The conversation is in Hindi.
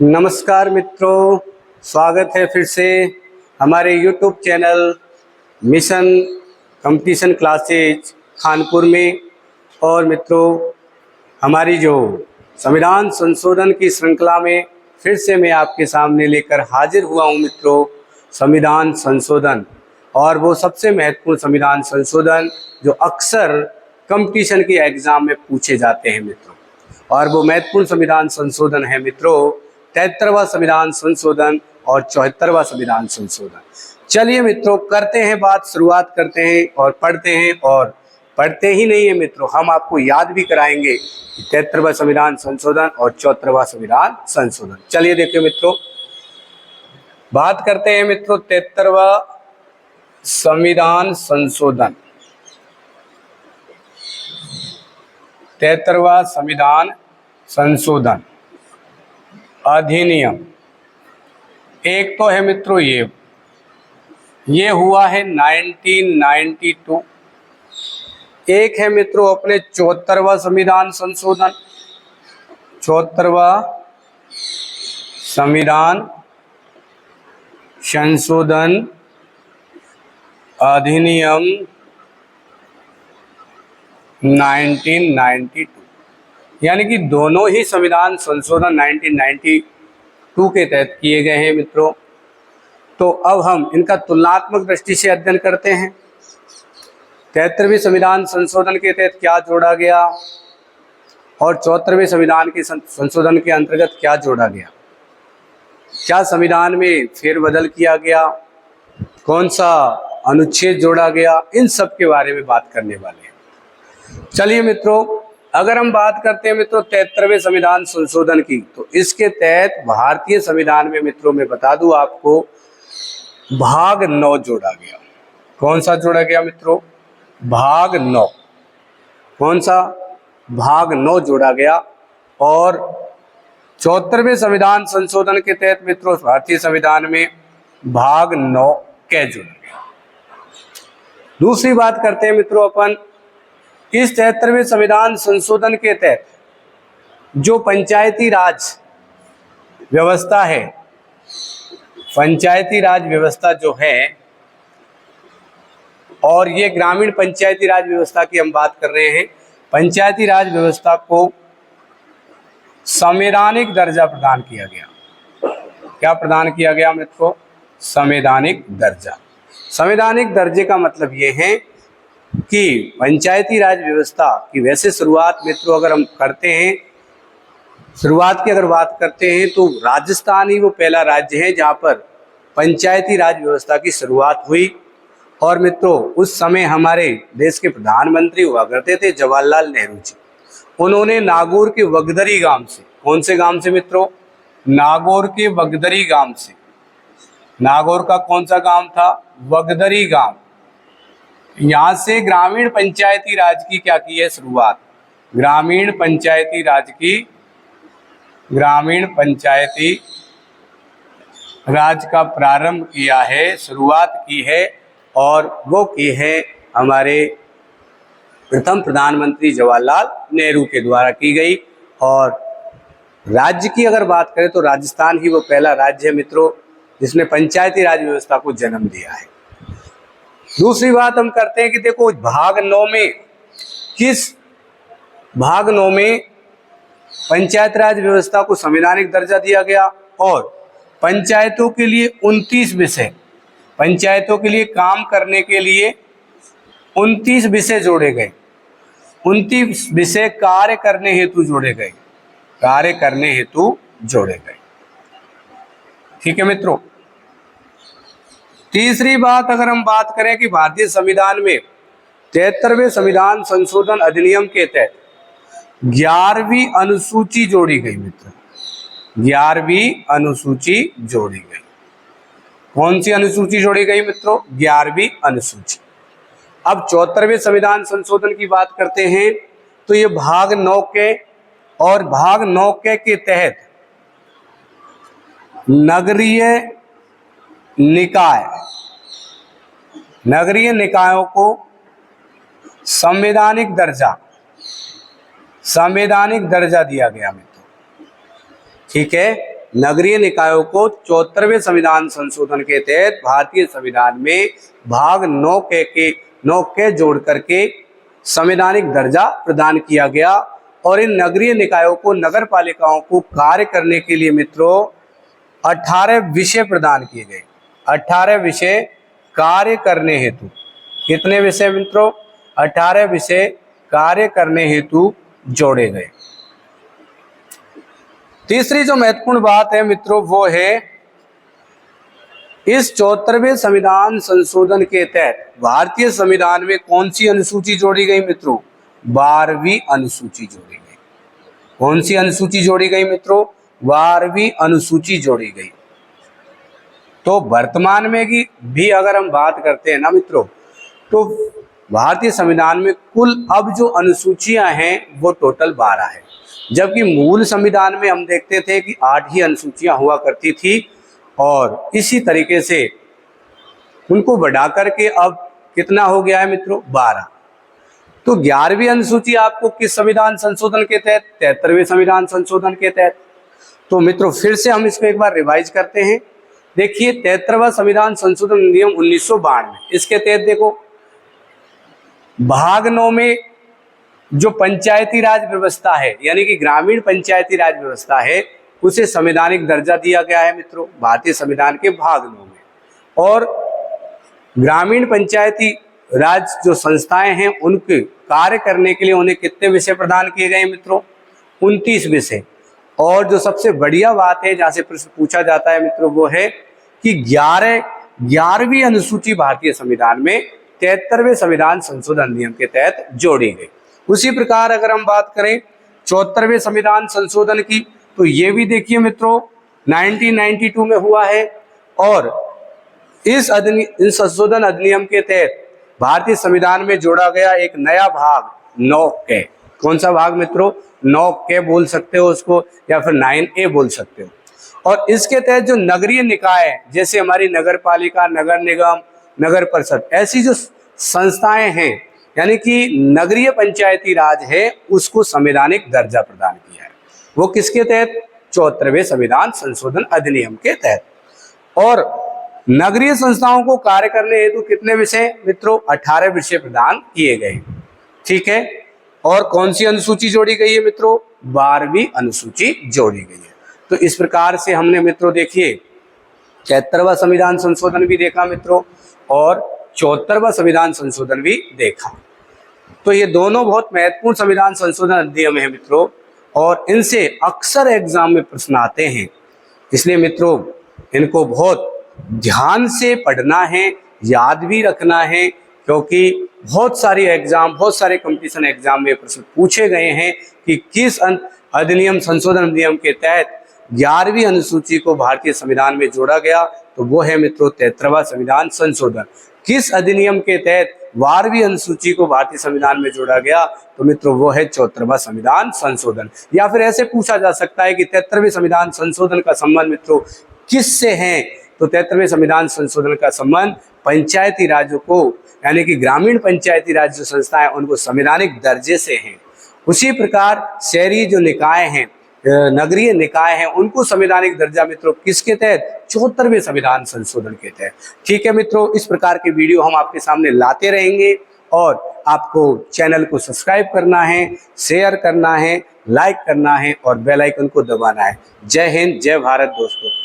नमस्कार मित्रों, स्वागत है फिर से हमारे YouTube channel mission competition classes Kanpur में। और मित्रों, हमारी जो संविधान संशोधन की श्रृंखला में फिर से मैं आपके सामने लेकर हाजिर हुआ हूं मित्रों। संविधान संशोधन, और वो सबसे महत्वपूर्ण संविधान संशोधन जो अक्सर कंपटीशन के एग्जाम में पूछे जाते हैं मित्रों। और वो महत्वपूर्ण संविधान संशोधन है मित्रों 73वां संविधान संशोधन और 74वां संविधान संशोधन। चलिए मित्रों, करते हैं बात, शुरुआत करते हैं और पढ़ते हैं। और पढ़ते ही नहीं है मित्रों, हम आपको याद भी कराएंगे 73वां संविधान संशोधन और 74वां संविधान संशोधन। चलिए देखिए मित्रों, बात करते हैं मित्रों 73वां संविधान संशोधन। 73वां संविधान संशोधन अधिनियम एक तो है मित्रों, ये हुआ है 1992। एक है मित्रों अपने 74वां संविधान संशोधन। 74वां संविधान संशोधन अधिनियम 1992, यानी कि दोनों ही संविधान संशोधन 1992 के तहत किए गए हैं मित्रों। तो अब हम इनका तुलनात्मक दृष्टि से अध्ययन करते हैं। 73वें संविधान संशोधन के तहत क्या जोड़ा गया और 74वें संविधान के संशोधन के अंतर्गत क्या जोड़ा गया, क्या संविधान में फेरबदल किया गया, कौन सा अनुच्छेद जोड़ा गया, इन सब के बारे में बात करने वाले हैं। चलिए मित्रों, अगर हम बात करते हैं मित्रों 73वें संविधान संशोधन की, तो इसके तहत भारतीय संविधान में मित्रों मैं बता दूं आपको भाग 9 जोड़ा गया। कौन सा जोड़ा गया मित्रों? भाग 9। कौन सा? भाग 9 जोड़ा गया। और 74वें संविधान संशोधन के तहत मित्रों भारतीय संविधान में भाग 9 क्या जोड़ा गया। दूसरी बात करते हैं मित्रों अपन इस 73वें संविधान संशोधन के तहत जो पंचायती राज व्यवस्था है, पंचायती राज व्यवस्था जो है, और ये ग्रामीण पंचायती राज व्यवस्था की हम बात कर रहे हैं। पंचायती राज व्यवस्था को संवैधानिक दर्जा प्रदान किया गया। क्या प्रदान किया गया मित्रों? संवैधानिक दर्जा। संवैधानिक दर्जे का मतलब ये है कि पंचायती राज व्यवस्था की वैसे शुरुआत मित्रों अगर हम करते हैं, शुरुआत की अगर बात करते हैं तो राजस्थान ही वो पहला राज्य है जहां पर पंचायती राज व्यवस्था की शुरुआत हुई। और मित्रों उस समय हमारे देश के प्रधानमंत्री हुआ करते थे जवाहरलाल नेहरू जी। उन्होंने नागौर के वगदरी गांव से, कौन से गांव से मित्रों? नागौर के वगदरी गांव से। नागौर का कौन सा गांव था? वगदरी गांव। यहाँ से ग्रामीण पंचायती राज की क्या की है? शुरुआत। ग्रामीण पंचायती राज की, ग्रामीण पंचायती राज का प्रारंभ किया है, शुरुआत की है। और वो की है हमारे प्रथम प्रधानमंत्री जवाहरलाल नेहरू के द्वारा की गई। और राज्य की अगर बात करें तो राजस्थान ही वो पहला राज्य है मित्रों जिसने पंचायती राज व्यवस्था को जन्म दिया है। दूसरी बात हम करते हैं कि देखो भाग 9 में, किस भाग 9 में पंचायत राज व्यवस्था को संवैधानिक दर्जा दिया गया और पंचायतों के लिए 29 विषय, पंचायतों के लिए काम करने के लिए 29 विषय जोड़े गए। 29 विषय कार्य करने हेतु जोड़े गए, कार्य करने हेतु जोड़े गए। ठीक है मित्रों। तीसरी बात अगर हम बात करें कि भारतीय संविधान में 73वें संविधान संशोधन अधिनियम के तहत 11वीं अनुसूची जोड़ी गई मित्रों। 11वीं अनुसूची जोड़ी गई। कौन सी अनुसूची जोड़ी गई मित्रों? 11वीं अनुसूची। अब 74वें संविधान संशोधन की बात करते हैं तो ये भाग 9 के, और भाग 9 के तहत नगरीय निकाय, नगरीय निकायों को संवैधानिक दर्जा, संवैधानिक दर्जा दिया गया मित्रों। ठीक है। नगरीय निकायों को 74वें संविधान संशोधन के तहत भारतीय संविधान में भाग 9 के जोड़ करके संवैधानिक दर्जा प्रदान किया गया। और इन नगरीय निकायों को नगर पालिकाओं को कार्य करने के लिए मित्रों 18 विषय प्रदान किए गए। 18 विषय कार्य करने हेतु, कितने विषय मित्रों? 18 विषय कार्य करने हेतु जोड़े गए। तीसरी जो महत्वपूर्ण बात है मित्रों वो है इस 74वें संविधान संशोधन के तहत भारतीय संविधान में कौन सी अनुसूची जोड़ी गई मित्रों? 12वीं अनुसूची जोड़ी गई। कौन सी अनुसूची जोड़ी गई मित्रों? 12वीं अनुसूची जोड़ी गई। तो वर्तमान में की भी अगर हम बात करते हैं ना मित्रों, तो भारतीय संविधान में कुल अब जो अनुसूचियां हैं वो टोटल 12 है, जबकि मूल संविधान में हम देखते थे कि 8 ही अनुसूचियां हुआ करती थी। और इसी तरीके से उनको बढ़ा करके अब कितना हो गया है मित्रों? 12। तो 11वीं अनुसूची आपको किस संविधान संशोधन के तहत? 73वें संविधान संशोधन के तहत। तो मित्रों फिर से हम इसको एक बार रिवाइज करते हैं। देखिए 73वां संविधान संशोधन अधिनियम 1992, इसके तहत देखो भाग 9 में जो पंचायती राज व्यवस्था है यानी कि ग्रामीण पंचायती राज व्यवस्था है उसे संवैधानिक दर्जा दिया गया है मित्रों भारतीय संविधान के भाग 9 में। और ग्रामीण पंचायती राज जो संस्थाएं हैं उनके कार्य करने के लिए उन्हें कितने विषय प्रदान किए गए मित्रों? 29 विषय। और जो सबसे बढ़िया बात है जहां से प्रश्न पूछा जाता है मित्रों वो है कि 11वीं अनुसूची भारतीय संविधान में 73वें संविधान संशोधन अधिनियम के तहत जोड़ी गई। उसी प्रकार अगर हम बात करें 74वें संविधान संशोधन की, तो ये भी देखिए मित्रों 1992 में हुआ है। और इस संशोधन अधिनियम के तहत भारतीय संविधान में जोड़ा गया एक नया भाग 9 कौन सा भाग मित्रों? 9 बोल सकते हो उसको, या फिर 9A बोल सकते हो। और इसके तहत जो नगरीय निकाय जैसे हमारी नगर पालिका, नगर निगम, नगर परिषद, ऐसी जो संस्थाएं हैं यानी कि नगरीय पंचायती राज है उसको संवैधानिक दर्जा प्रदान किया है। वो किसके तहत? 74वें संविधान संशोधन अधिनियम के तहत। और नगरीय संस्थाओं को कार्य करने हेतु कितने विषय मित्रों? 18 विषय प्रदान किए गए। ठीक है। और कौन सी अनुसूची जोड़ी गई है मित्रों? 12वीं अनुसूची जोड़ी गई है। तो इस प्रकार से हमने मित्रों देखिए 73वां संविधान संशोधन भी देखा मित्रों और 74वां संविधान संशोधन भी देखा। तो ये दोनों बहुत महत्वपूर्ण संविधान संशोधन अधिनियम है मित्रों, और इनसे अक्सर एग्जाम में प्रश्न आते हैं। इसलिए मित्रों इनको बहुत ध्यान से पढ़ना है, याद भी रखना है, क्योंकि बहुत सारे कंपटीशन एग्जाम में प्रश्न पूछे गए हैं कि किस अधिनियम संशोधन अधिनियम के तहत 11वीं अनुसूची को भारतीय संविधान में जोड़ा गया। तो वो है मित्रों 73वां संविधान संशोधन। किस अधिनियम के तहत 12वीं अनुसूची को भारतीय संविधान में जोड़ा गया? तो मित्रों वो है 74वां संविधान संशोधन। या फिर ऐसे पूछा जा सकता है कि 73वें संविधान संशोधन का संबंध मित्रों किससे है? तो 73वें संविधान संशोधन का संबंध पंचायती राज्यों को यानी कि ग्रामीण पंचायती राज जो संस्थाएं उनको संवैधानिक दर्जे से हैं। उसी प्रकार शहरी जो निकाय हैं, नगरीय निकाय हैं, उनको संवैधानिक दर्जा मित्रों किसके तहत? 74वें संविधान संशोधन के तहत। ठीक है मित्रों, इस प्रकार के वीडियो हम आपके सामने लाते रहेंगे और आपको चैनल को सब्सक्राइब करना है, शेयर करना है, लाइक करना है और बेल आइकन को दबाना है। जय हिंद, जय भारत दोस्तों।